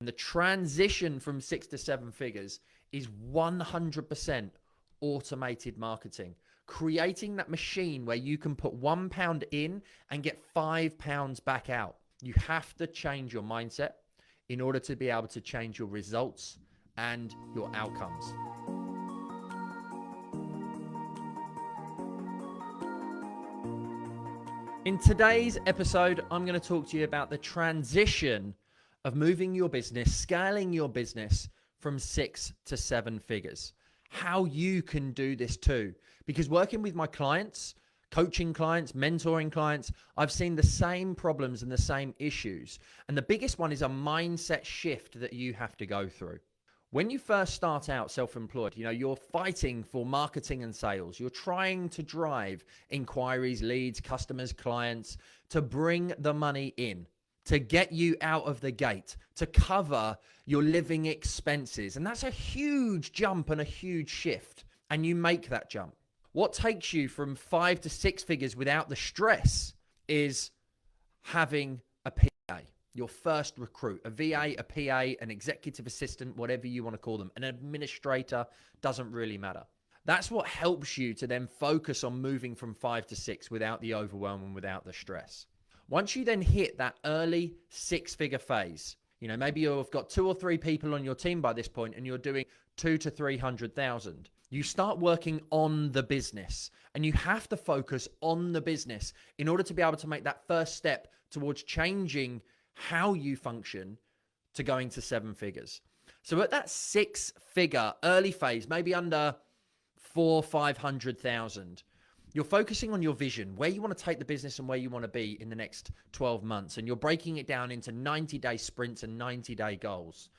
And the transition from 6 to 7 figures is 100% automated marketing. Creating that machine where you can put £1 in and get £5 back out. You have to change your mindset in order to be able to change your results and your outcomes. In today's episode, I'm going to talk to you about the transition of moving your business, scaling your business from 6 to 7 figures. How you can do this too. Because working with my clients, coaching clients, mentoring clients, I've seen the same problems and the same issues. And the biggest one is a mindset shift that you have to go through. When you first start out self-employed, you're fighting for marketing and sales. You're trying to drive inquiries, leads, customers, clients to bring the money in, to get you out of the gate, to cover your living expenses. And that's a huge jump and a huge shift. And you make that jump. What takes you from 5 to 6 figures without the stress is having a PA, your first recruit, a VA, a PA, an executive assistant, whatever you want to call them, an administrator, doesn't really matter. That's what helps you to then focus on moving from 5 to 6 without the overwhelm and without the stress. Once you then hit that early 6-figure phase, maybe you've got 2 or 3 people on your team by this point and you're doing 200,000 to 300,000. You start working on the business and you have to focus on the business in order to be able to make that first step towards changing how you function to going to 7 figures. So at that 6-figure early phase, maybe under 400,000-500,000, you're focusing on your vision, where you want to take the business and where you want to be in the next 12 months. And you're breaking it down into 90-day sprints and 90-day goals.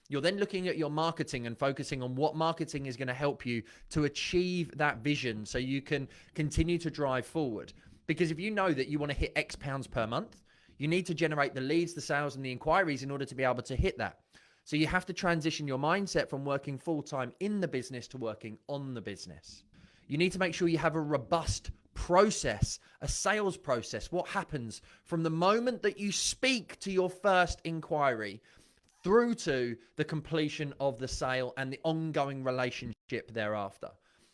You're then looking at your marketing and focusing on what marketing is going to help you to achieve that vision so you can continue to drive forward. Because if you know that you want to hit X pounds per month, you need to generate the leads, the sales, and the inquiries in order to be able to hit that. So you have to transition your mindset from working full-time in the business to working on the business. You need to make sure you have a robust process, a sales process. What happens from the moment that you speak to your first inquiry through to the completion of the sale and the ongoing relationship thereafter.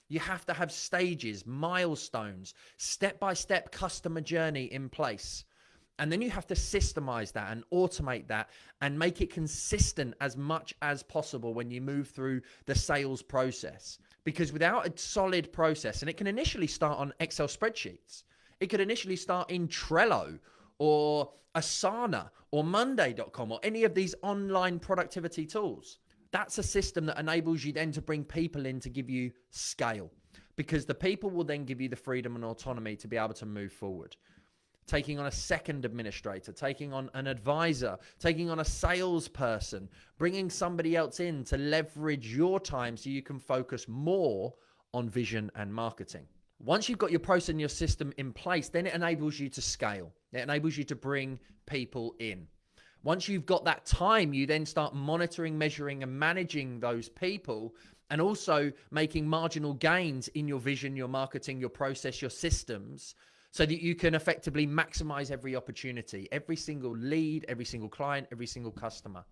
You have to have stages, milestones, step-by-step customer journey in place. And then you have to systemize that and automate that and make it consistent as much as possible when you move through the sales process. Because without a solid process, and it can initially start on Excel spreadsheets, it could initially start in Trello or Asana or Monday.com or any of these online productivity tools. That's a system that enables you then to bring people in to give you scale, because the people will then give you the freedom and autonomy to be able to move forward. Taking on a second administrator, taking on an advisor, taking on a salesperson, bringing somebody else in to leverage your time so you can focus more on vision and marketing. Once you've got your process and your system in place, then it enables you to scale. It enables you to bring people in. Once you've got that time, you then start monitoring, measuring, and managing those people, and also making marginal gains in your vision, your marketing, your process, your systems, so that you can effectively maximize every opportunity, every single lead, every single client, every single customer.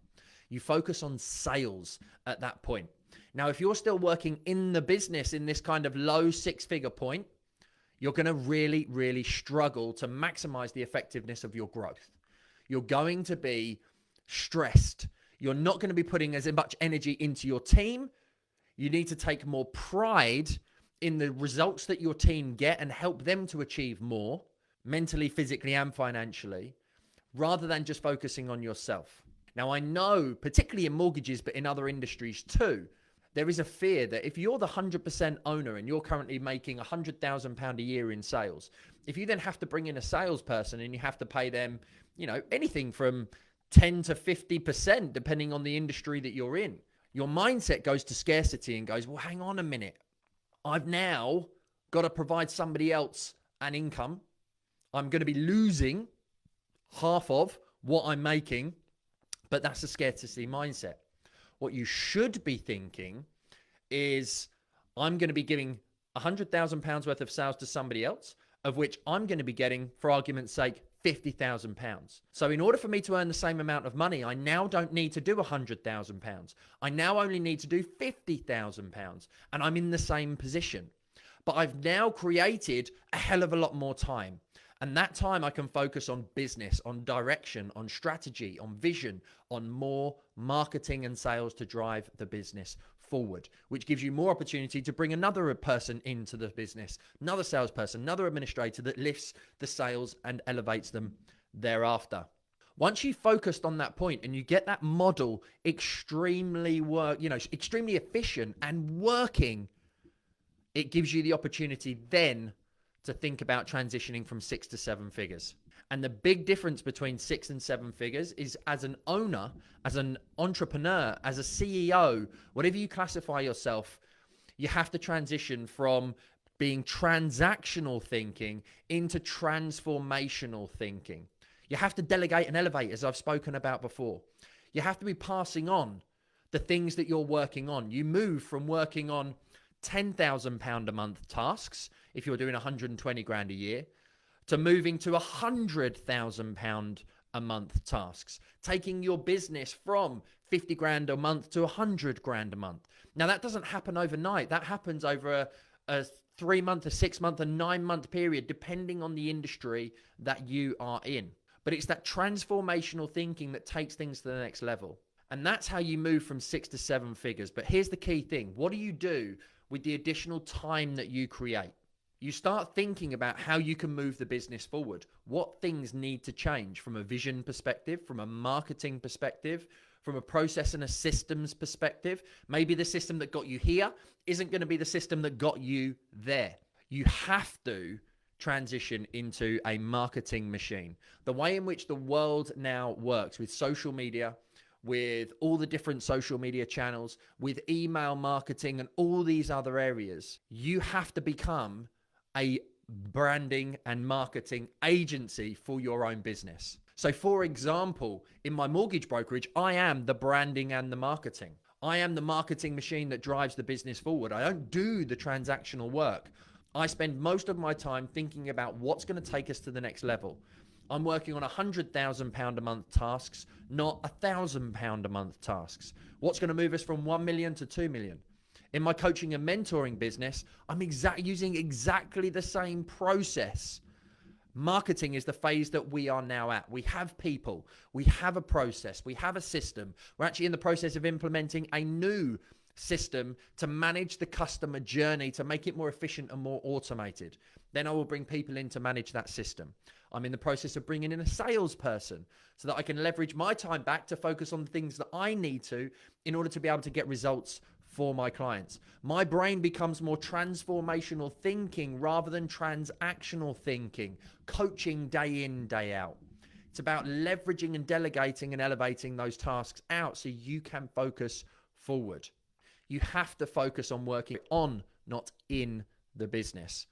You focus on sales at that point. Now, if you're still working in the business in this kind of low 6-figure point, you're going to really, really struggle to maximize the effectiveness of your growth. You're going to be stressed. You're not going to be putting as much energy into your team. You need to take more pride in the results that your team get and help them to achieve more, mentally, physically, and financially, rather than just focusing on yourself. Now, I know, particularly in mortgages, but in other industries too, there is a fear that if you're the 100% owner and you're currently making £100,000 a year in sales, if you then have to bring in a salesperson and you have to pay them, anything from 10 to 50%, depending on the industry that you're in, your mindset goes to scarcity and goes, well, hang on a minute. I've now got to provide somebody else an income. I'm going to be losing half of what I'm making, but that's a scarcity mindset. What you should be thinking is, I'm going to be giving £100,000 worth of sales to somebody else, of which I'm going to be getting, for argument's sake, £50,000. So in order for me to earn the same amount of money, I now don't need to do £100,000. I now only need to do £50,000, and I'm in the same position. But I've now created a hell of a lot more time. And that time I can focus on business, on direction, on strategy, on vision, on more marketing and sales to drive the business forward, which gives you more opportunity to bring another person into the business, another salesperson, another administrator that lifts the sales and elevates them thereafter. Once you've focused on that point and you get that model extremely efficient and working, it gives you the opportunity then to think about transitioning from 6 to 7 figures. And the big difference between 6 and 7 figures is, as an owner, as an entrepreneur, as a CEO, whatever you classify yourself, you have to transition from being transactional thinking into transformational thinking. You have to delegate and elevate, as I've spoken about before. You have to be passing on the things that you're working on. You move from working on £10,000 a month tasks, if you're doing 120 grand a year, to moving to £100,000 a month tasks, taking your business from 50 grand a month to 100 grand a month. Now, that doesn't happen overnight. That happens over a 3-month, a 6-month, a 9-month period, depending on the industry that you are in. But it's that transformational thinking that takes things to the next level. And that's how you move from 6 to 7 figures. But here's the key thing. What do you do with the additional time that you create? You start thinking about how you can move the business forward. What things need to change from a vision perspective, from a marketing perspective, from a process and a systems perspective. Maybe the system that got you here isn't going to be the system that got you there. You have to transition into a marketing machine. The way in which the world now works with social media, with all the different social media channels, with email marketing and all these other areas, you have to become a branding and marketing agency for your own business. So for example, in my mortgage brokerage, I am the branding and the marketing. I am the marketing machine that drives the business forward. I don't do the transactional work. I spend most of my time thinking about what's going to take us to the next level. I'm working on £100,000 a month tasks, not £1,000 a month tasks. What's going to move us from 1 million to 2 million? In my coaching and mentoring business, I'm using exactly the same process. Marketing is the phase that we are now at. We have people, we have a process, we have a system. We're actually in the process of implementing a new system to manage the customer journey, to make it more efficient and more automated. Then I will bring people in to manage that system. I'm in the process of bringing in a salesperson so that I can leverage my time back to focus on the things that I need to in order to be able to get results for my clients. My brain becomes more transformational thinking rather than transactional thinking, coaching day in, day out. It's about leveraging and delegating and elevating those tasks out so you can focus forward. You have to focus on working on, not in the business.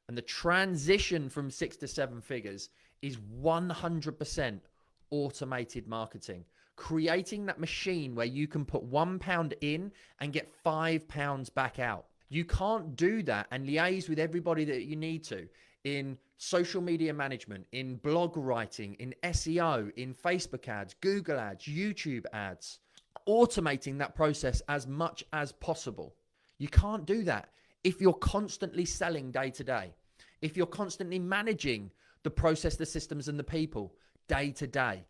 And the transition from 6 to 7 figures is 100% automated marketing. Creating that machine where you can put £1 in and get £5 back out. You can't do that and liaise with everybody that you need to in social media management, in blog writing, in SEO, in Facebook ads, Google ads, YouTube ads. Automating that process as much as possible. You can't do that if you're constantly selling day to day, if you're constantly managing the process, the systems, and the people day to day.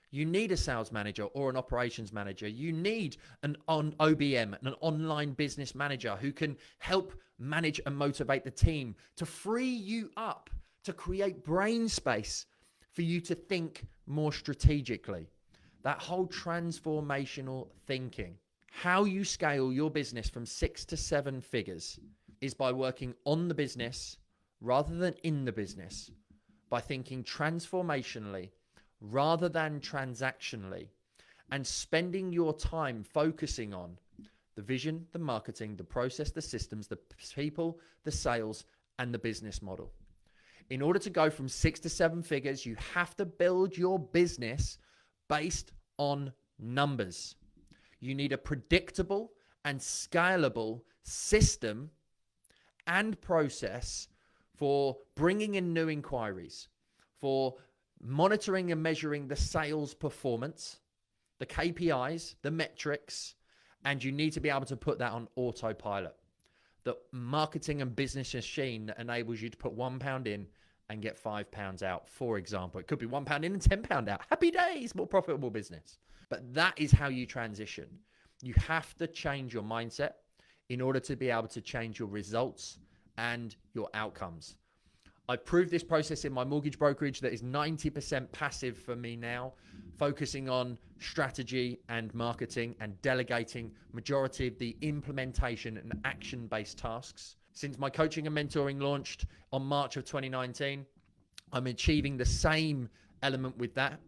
You need a sales manager or an operations manager. You need an OBM, an online business manager who can help manage and motivate the team to free you up, to create brain space for you to think more strategically. That whole transformational thinking. How you scale your business from 6 to 7 figures is by working on the business rather than in the business, by thinking transformationally rather than transactionally, and spending your time focusing on the vision, the marketing, the process, the systems, the people, the sales, and the business model. In order to go from 6 to 7 figures, you have to build your business based on numbers. You need a predictable and scalable system and process for bringing in new inquiries, for monitoring and measuring the sales performance, the KPIs, the metrics, and you need to be able to put that on autopilot. The marketing and business machine that enables you to put £1 in and get £5 out, for example. It could be £1 in and £10 out. Happy days, more profitable business. But that is how you transition. You have to change your mindset in order to be able to change your results and your outcomes. I've proved this process in my mortgage brokerage that is 90% passive for me now, focusing on strategy and marketing and delegating majority of the implementation and action-based tasks. Since my coaching and mentoring launched on March of 2019, I'm achieving the same element with that,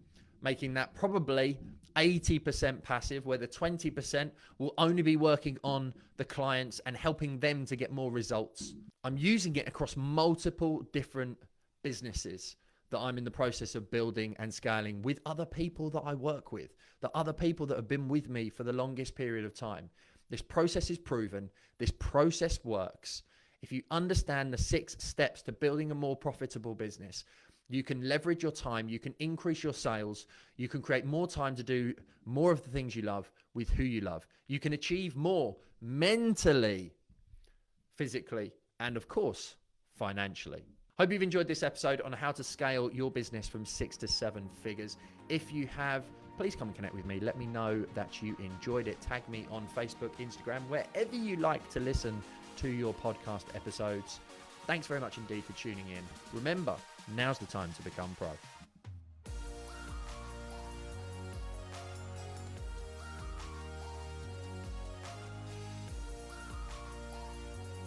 making that probably 80% passive, where the 20% will only be working on the clients and helping them to get more results. I'm using it across multiple different businesses that I'm in the process of building and scaling with other people that I work with, the other people that have been with me for the longest period of time. This process is proven. This process works. If you understand the 6 steps to building a more profitable business, you can leverage your time, you can increase your sales, you can create more time to do more of the things you love with who you love. You can achieve more mentally, physically, and of course, financially. Hope you've enjoyed this episode on how to scale your business from 6 to 7 figures. If you have, please come and connect with me. Let me know that you enjoyed it. Tag me on Facebook, Instagram, wherever you like to listen to your podcast episodes. Thanks very much indeed for tuning in. Remember, now's the time to become pro.